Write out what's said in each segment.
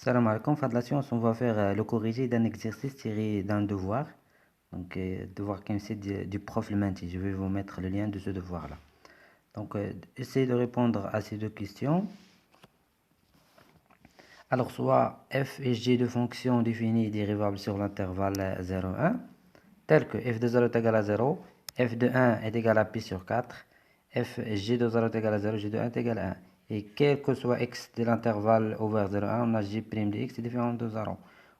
Salam alaikum, fin de la science, on va faire le corrigé d'un exercice tiré d'un devoir. Donc, devoir comme c'est du prof le menti. Je vais vous mettre le lien de ce devoir-là. Donc, essayez de répondre à ces deux questions. Alors, soit f et g de fonctions définies et dérivables sur l'intervalle 0, 1, tel que f de 0 est égal à 0, f de 1 est égal à pi sur 4, f g de 0 est égal à 0, g de 1 est égal à 1. Et quel que soit x de l'intervalle ouvert 0, 1, on a g' de x est différent de 0.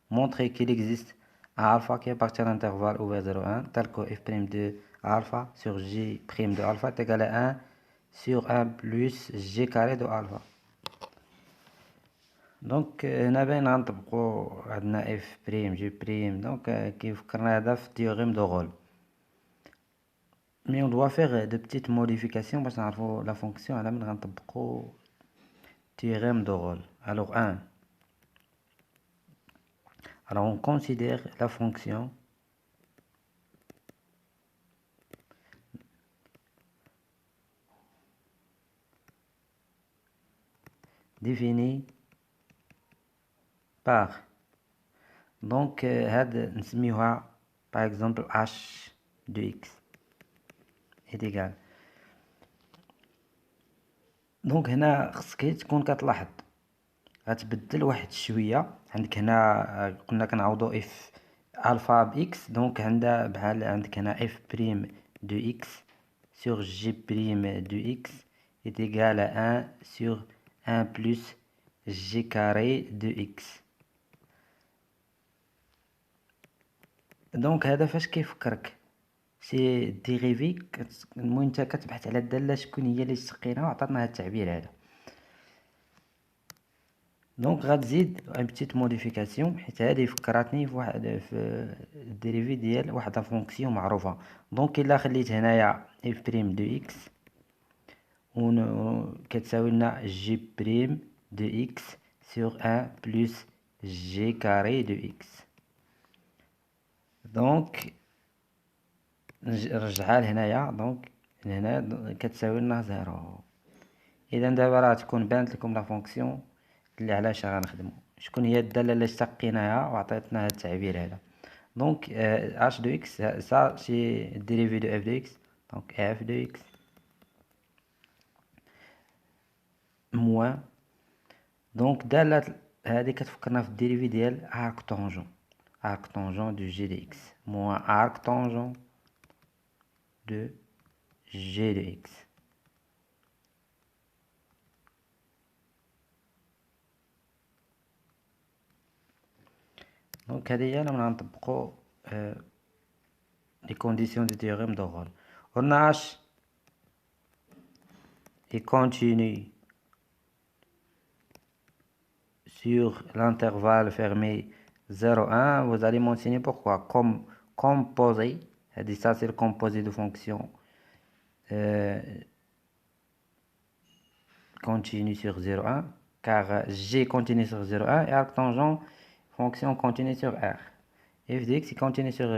Montrer qu'il existe un alpha qui appartient à l'intervalle ouvert 0, 1, tel que f' de alpha sur g' de alpha est égal à 1 sur 1 plus g carré de alpha. دونك هنا باين غنطبقو عندنا اف بريم جي بريم دونك كيفكرنا هذا في تيوريم دو غول مي اون دوا فيغ دو بتيت موديفيكاسيون باش نعرفو لا فونكسيون على من غنطبقو théorème de Rolle. Alors 1. Alors on considère la fonction définie par donc نسميوها par exemple h de x est égal. دونك هنا خصك تكون كتلاحظ غتبدل واحد شويه. عندك هنا قلنا كنعوضو اف الفا باكس، دونك عندها بحال عندك هنا اف بريم دو اكس sur g prime de x est égal à 1 sur 1 plus g carré de x. دونك هذا فاش كيفكرك سي ديريفي. المهم انت كتبحث على الداله شكون هي اللي تسقيناها وعطاتنا هذا التعبير هذا. دونك غتزيد ان بتيت موديفيكاسيون حيت هذه فكرتني في واحد في الديريفي ديال واحد فونكسيون معروفه. دونك الا خليت هنايا اف بريم دو اكس كتساوي لنا جي بريم دو اكس sur 1 plus g carré de x. دونك نرجعها لهنايا، دونك هنا كتساوي لنا زيرو. اذا دابا راه تكون بانت لكم لا فونكسيون اللي علاش غنخدمو، شكون هي الداله اللي اشتقيناها وعطيتنا هذا التعبير هذا. دونك h de x ça c'est dérivé de f de x، donc f de x moins دونك داله هذه كتفكرنا في الديريفي ديال arc tangent de g de x moins arc tangent de g de x. دونك هذه هي لما نطبقوا les conditions du théorème de Rolle. On a h est continu sur l'intervalle fermé 0, 1, vous allez mentionner pourquoi. Comme composé, ça c'est le composé de fonctions continue sur 0, 1, car g continue sur 0, 1 et arc tangent fonction continue sur r. f de x est continue sur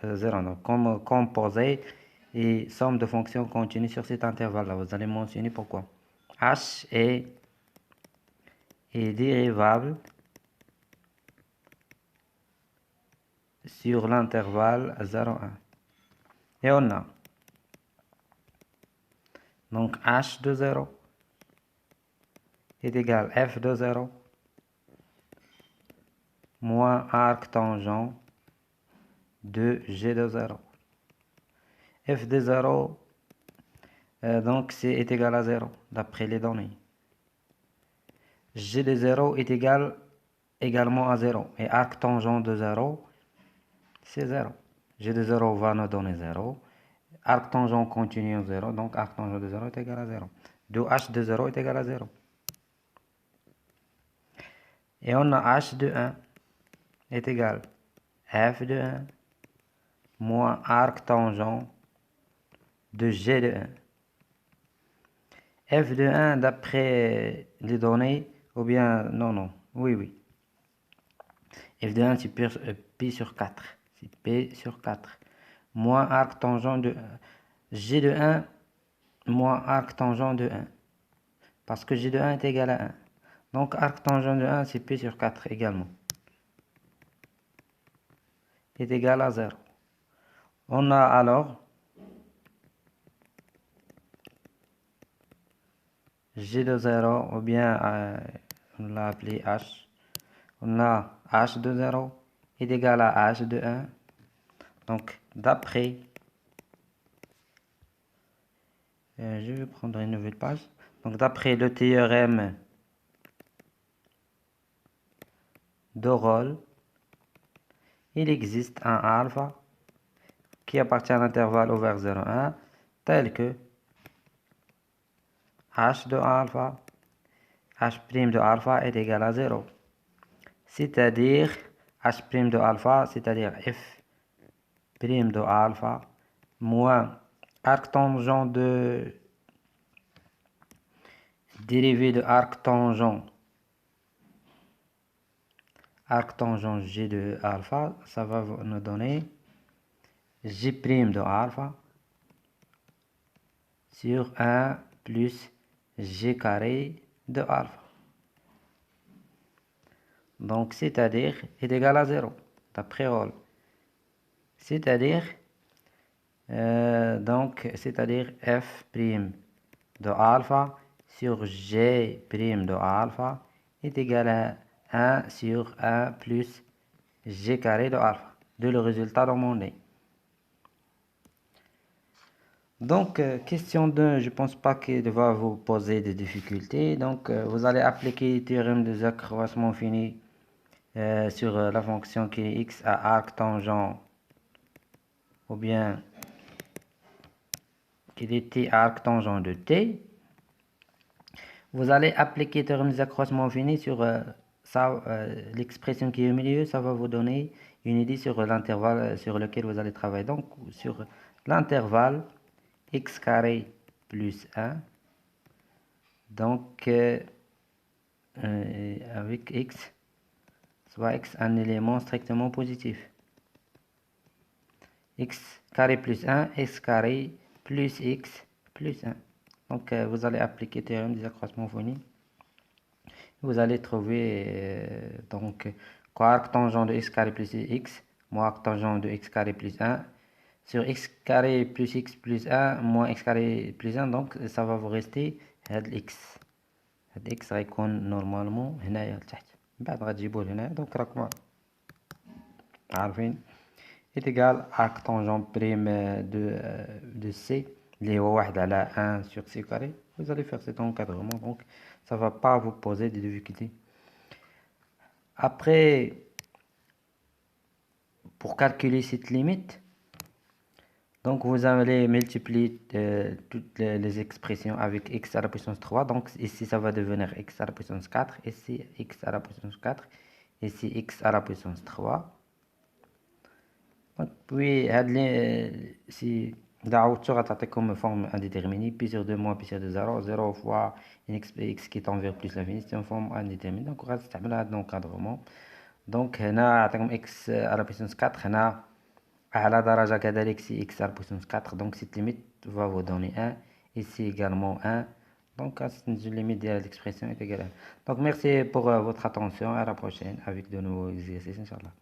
0, donc comme composé et somme de fonctions continues sur cet intervalle-là. Vous allez mentionner pourquoi. h est dérivable sur l'intervalle 0, 1. Et on a donc h de 0 est égal à f de 0 moins arc tangent de g de 0. f de 0 donc est égal à 0 d'après les données. g de 0 est égal également à 0 et arc tangent de 0 c'est 0. g de 0 va nous donner 0. Arc tangent continue à 0, donc arc tangent de 0 est égal à 0. Donc h de 0 est égal à 0. Et on a h de 1 est égal à f de 1 moins arc tangent de g de 1. f de 1 d'après les données, ou bien non, oui. f de 1 c'est pi sur 4, c'est p sur 4 moins arc tangent de g de 1 moins arc tangent de 1, parce que g de 1 est égal à 1. Donc arc tangent de 1 c'est P sur 4 également est égal à 0. On a alors G de 0 ou bien on l'a appelé H. On a H de 0 est égal à H de 1. Donc d'après, je vais prendre une nouvelle page. Donc d'après le théorème de Rolle, il existe un alpha qui appartient à l'intervalle ouvert 0,1 tel que H de alpha, H' de alpha est égal à 0. C'est-à-dire H' de alpha, c'est-à-dire F' de alpha moins arc tangent de dérivé de arc tangent G de alpha, ça va nous donner G' de alpha sur 1 plus G carré de alpha. Donc, c'est-à-dire est égal à 0, d'après Rolle. C'est-à-dire, c'est-à-dire F' de alpha sur G' de alpha est égal à 1 sur 1 plus G carré de alpha, de le résultat demandé. Donc, question 2, je ne pense pas qu'il va vous poser des difficultés. Donc, vous allez appliquer le théorème des accroissements finis sur la fonction qui est x à arc tangent ou bien qu'il est t à arc tangent de t. Vous allez appliquer le théorème des accroissements finis sur l'expression qui est au milieu. Ça va vous donner une idée sur l'intervalle sur lequel vous allez travailler. Donc, sur l'intervalle x carré plus 1. Donc, avec x, soit x un élément strictement positif. X carré plus 1, x carré plus x plus 1. Donc, vous allez appliquer le théorème des accroissements finis. Vous allez trouver donc arc tangent de x carré plus x moins arc tangent de x carré plus 1 sur x carré plus x plus 1 moins x carré plus 1. Donc, ça va vous rester x. هاد x غيكون نورمالمون هنايا لتحت، من بعد غتجيبوه لهنايا. دونك راكم عارفين est égal arc tangent prime de c اللي هو 1 على 1 sur c carré. Vous allez faire cet encadrement, donc ça va pas vous poser des difficultés. Après, pour calculer cette limite, donc vous allez multiplier toutes les expressions avec x à la puissance 3. Donc ici ça va devenir x à la puissance 4, ici x à la puissance 4, ici x à la puissance 3. Donc, puis si d'abord غتعطي comme forme indéterminée, pi sur 2 moins pi sur 2 0, 0 fois une x qui tend vers plus l'infini, c'est une forme indéterminée. Donc غتستعمل هذا l'encadrement. Donc هنا عطيكم x à la puissance 4, هنا أعلى درجة كذلك c'est x à la puissance 4. Donc cette limite va vous donner 1, ici également 1. Donc c'est une limite de l'expression est égale à 1. Donc merci pour votre attention, à la prochaine avec de nouveaux exercices, Inch'Allah.